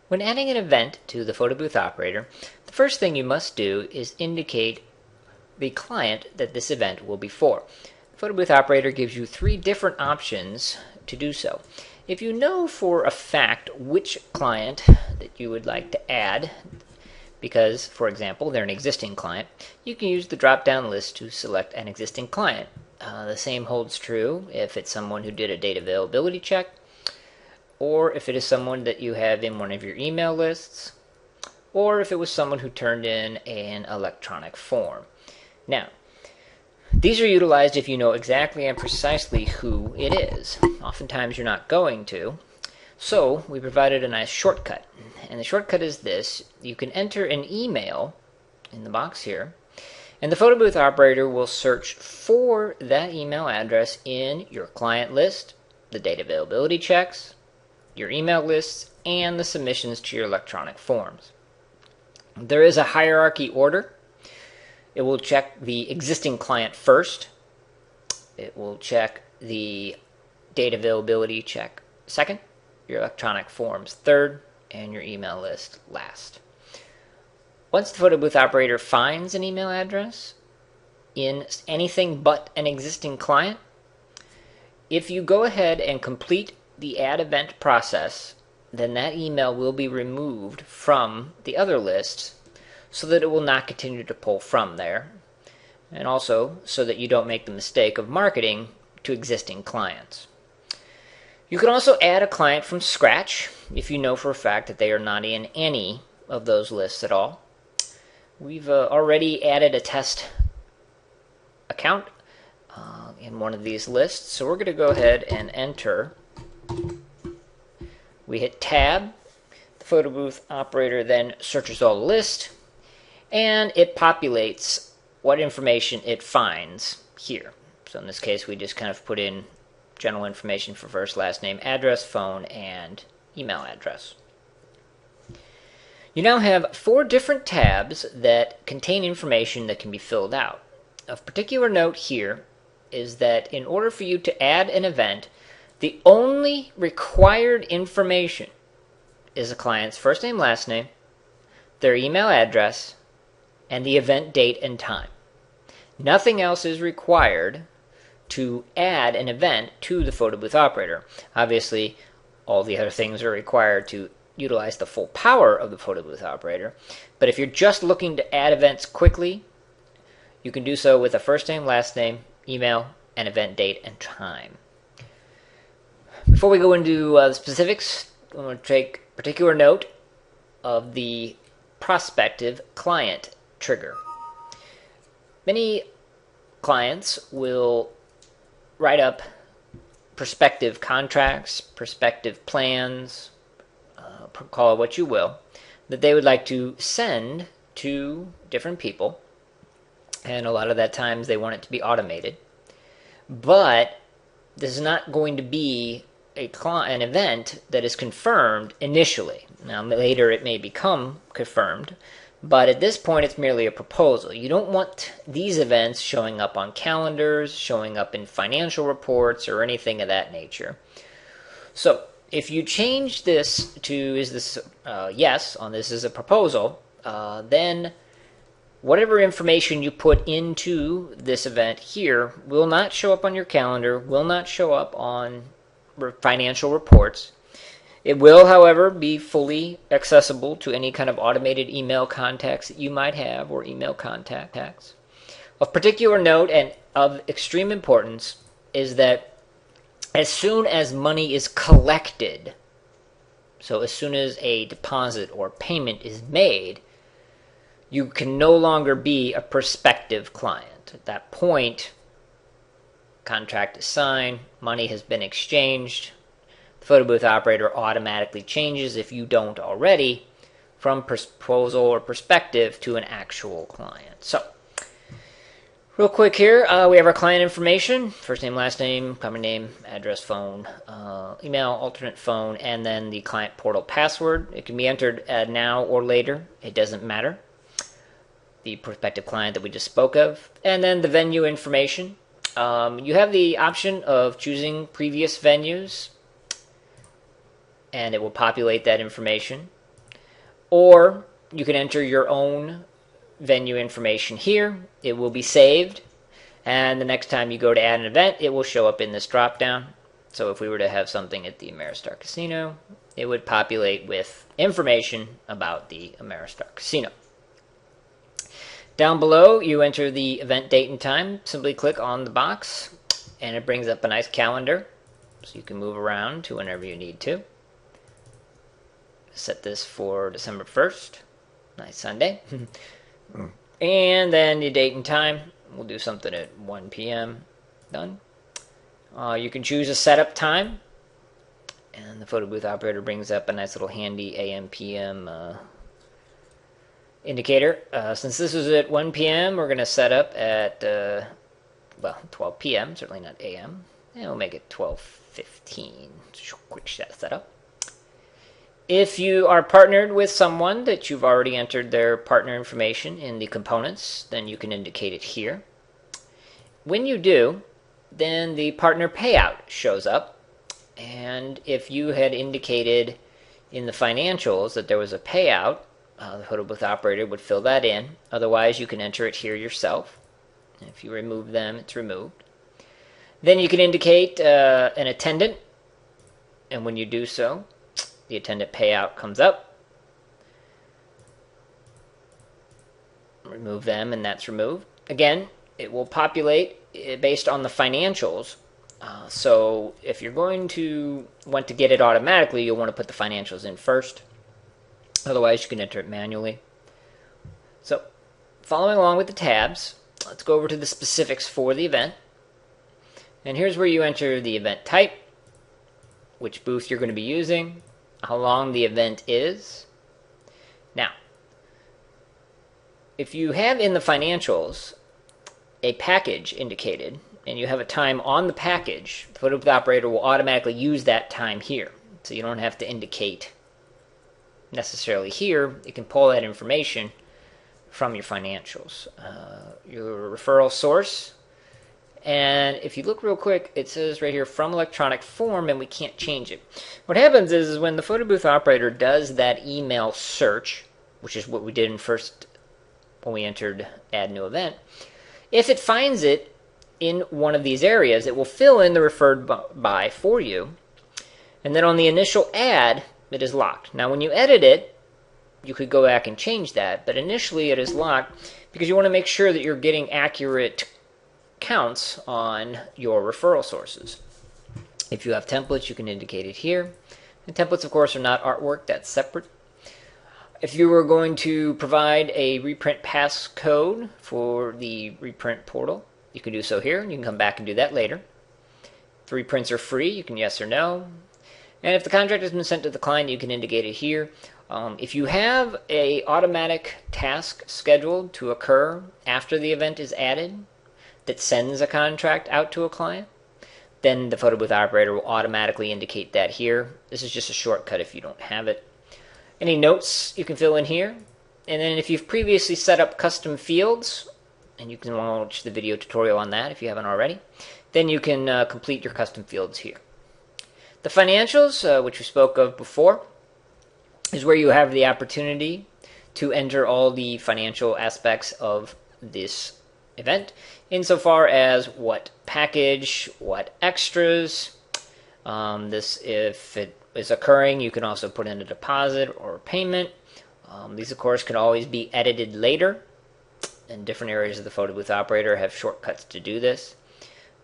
When adding an event to the Photobooth Operator, the first thing you must do is indicate the client that this event will be for. The Photobooth Operator gives you 3 different options to do so. If you know for a fact which client that you would like to add, because, for example, they're an existing client, you can use the drop-down list to select an existing client. The same holds true if it's someone who did a data availability check, or if it is someone that you have in one of your email lists, or if it was someone who turned in an electronic form. Now, these are utilized if you know exactly and precisely who it is. Oftentimes you're not going to. So we provided a nice shortcut. And the shortcut is this. You can enter an email in the box here, and the Photobooth Operator will search for that email address in your client list, the data availability checks, your email lists, and the submissions to your electronic forms. There is a hierarchy order. It will check the existing client first. It will check the data availability check second, your electronic forms third, and your email list last. Once the Photobooth Operator finds an email address in anything but an existing client, if you go ahead and complete the add event process, then that email will be removed from the other lists so that it will not continue to pull from there, and also so that you don't make the mistake of marketing to existing clients. You can also add a client from scratch if you know for a fact that they are not in any of those lists at all. We've already added a test account in one of these lists, so we're going to go ahead and enter. We hit Tab. The Photobooth Operator then searches all the list, and it populates what information it finds here. So in this case, we just kind of put in general information for first, last name, address, phone, and email address. You now have 4 different tabs that contain information that can be filled out. Of particular note here is that in order for you to add an event, the only required information is a client's first name, last name, their email address, and the event date and time. Nothing else is required to add an event to the Photobooth Operator. Obviously, all the other things are required to utilize the full power of the Photobooth Operator. But if you're just looking to add events quickly, you can do so with a first name, last name, email, and event date and time. Before we go into the specifics, I want to take particular note of the prospective client trigger. Many clients will write up prospective contracts, prospective plans, call it what you will, that they would like to send to different people, and a lot of that times they want it to be automated. But this is not going to be an event that is confirmed initially. Now later it may become confirmed, but at this point it's merely a proposal. You don't want these events showing up on calendars, showing up in financial reports, or anything of that nature. So if you change this to is this yes on this is a proposal, then whatever information you put into this event here will not show up on your calendar, will not show up on financial reports. It will, however, be fully accessible to any kind of automated email contacts that you might have, or email contacts. Of particular note and of extreme importance is that as soon as money is collected, so as soon as a deposit or payment is made, you can no longer be a prospective client. At that point, contract is signed, money has been exchanged. The Photobooth Operator automatically changes, if you don't already, from proposal or prospective to an actual client. So, real quick here, we have our client information, first name, last name, company name, address, phone, email, alternate phone, and then the client portal password. It can be entered now or later. It doesn't matter. The prospective client that we just spoke of. And then the venue information. You have the option of choosing previous venues, and it will populate that information. Or you can enter your own venue information here. It will be saved, and the next time you go to add an event, it will show up in this drop down. So if we were to have something at the Ameristar Casino, it would populate with information about the Ameristar Casino. Down below, you enter the event date and time. Simply click on the box, and it brings up a nice calendar, so you can move around to whenever you need to. Set this for December 1st. Nice Sunday. And then the date and time. We'll do something at 1 p.m. Done. You can choose a setup time. And the Photobooth Operator brings up a nice little handy AM/PM indicator. Since this is at 1 p.m., we're going to set up at, 12 p.m. Certainly not AM. And we'll make it 12:15. Quick setup. If you are partnered with someone that you've already entered their partner information in the components, then you can indicate it here. When you do, then the partner payout shows up. And if you had indicated in the financials that there was a payout, the Photobooth Operator would fill that in. Otherwise, you can enter it here yourself. If you remove them, it's removed. Then you can indicate an attendant. And when you do so, the attendant payout comes up. Remove them, and that's removed. Again, it will populate based on the financials. So if you're going to want to get it automatically, you'll want to put the financials in first. Otherwise, you can enter it manually. So following along with the tabs, let's go over to the specifics for the event. And here's where you enter the event type, which booth you're going to be using, how long the event is. Now, if you have in the financials a package indicated, and you have a time on the package, the Photobooth Operator will automatically use that time here. So you don't have to indicate necessarily here. It can pull that information from your financials. Your referral source. And if you look real quick, it says right here, from electronic form, and we can't change it. What happens is when the Photobooth Operator does that email search, which is what we did when we entered add new event, if it finds it in one of these areas, it will fill in the referred by for you. And then on the initial add, it is locked. Now when you edit it, you could go back and change that, but initially it is locked because you want to make sure that you're getting accurate counts on your referral sources. If you have templates, you can indicate it here. And templates, of course, are not artwork. That's separate. If you were going to provide a reprint passcode for the reprint portal, you can do so here. You can come back and do that later. If reprints are free, you can yes or no. And if the contract has been sent to the client, you can indicate it here. If you have an automatic task scheduled to occur after the event is added that sends a contract out to a client, then the Photobooth Operator will automatically indicate that here. This is just a shortcut if you don't have it. Any notes you can fill in here. And then if you've previously set up custom fields, and you can watch the video tutorial on that if you haven't already, then you can complete your custom fields here. The financials, which we spoke of before, is where you have the opportunity to enter all the financial aspects of this event, insofar as what package, what extras. If it is occurring, you can also put in a deposit or a payment. These, of course, can always be edited later, and different areas of the Photobooth Operator have shortcuts to do this.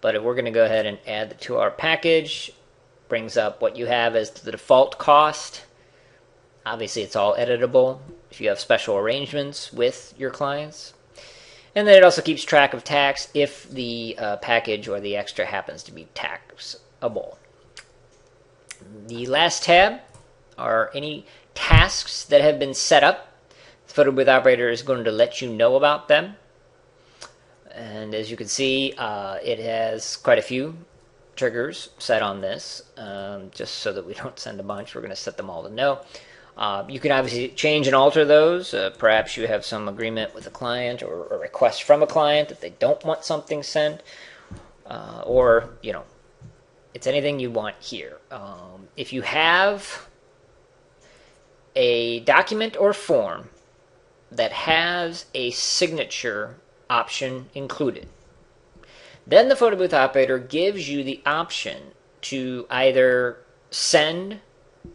But if we're going to go ahead and add the 2-hour package, brings up what you have as the default cost. Obviously, it's all editable if you have special arrangements with your clients. And then it also keeps track of tax if the package or the extra happens to be taxable. The last tab are any tasks that have been set up. The Photobooth Operator is going to let you know about them. And as you can see, it has quite a few triggers set on this. Just so that we don't send a bunch, we're going to set them all to no. You can obviously change and alter those. Perhaps you have some agreement with a client or a request from a client that they don't want something sent. Or, it's anything you want here. If you have a a document or form that has a signature option included, then the Photobooth Operator gives you the option to either send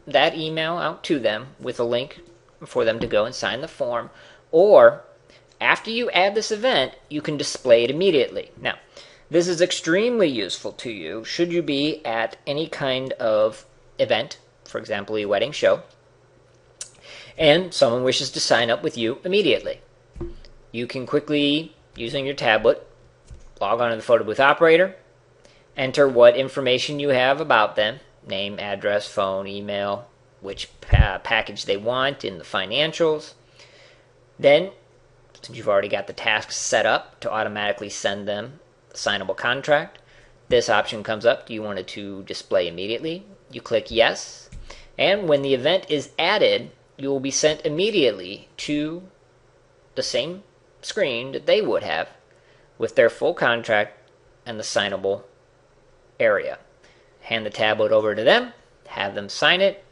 that email out to them with a link for them to go and sign the form, or after you add this event, you can display it immediately. Now, this is extremely useful to you should you be at any kind of event, for example, a wedding show, and someone wishes to sign up with you immediately. You can quickly, using your tablet, log on to the Photobooth Operator, enter what information you have about them, name, address, phone, email, which package they want in the financials. Then, since you've already got the tasks set up to automatically send them the signable contract, this option comes up. Do you want it to display immediately? You click yes, and when the event is added, you will be sent immediately to the same screen that they would have with their full contract and the signable area. Hand the tablet over to them, have them sign it,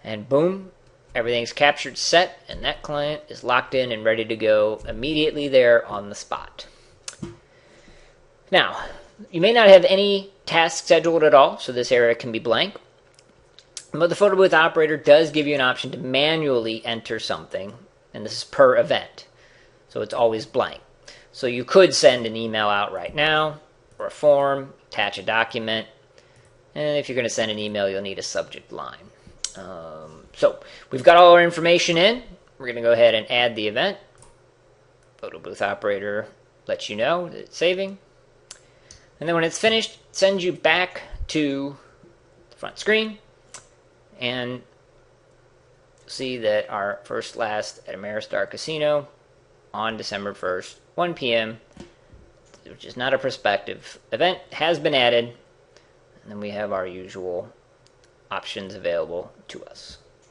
and boom, everything's captured, set, and that client is locked in and ready to go immediately there on the spot. Now, you may not have any tasks scheduled at all, so this area can be blank. But the Photobooth Operator does give you an option to manually enter something, and this is per event, so it's always blank. So you could send an email out right now, or a form, attach a document, and if you're going to send an email, you'll need a subject line. So we've got all our information in. We're going to go ahead and add the event. Photobooth Operator lets you know that it's saving. And then when it's finished, it sends you back to the front screen. And see that our first last at Ameristar Casino on December 1st, 1 p.m., which is not a prospective event, has been added. And then we have our usual options available to us.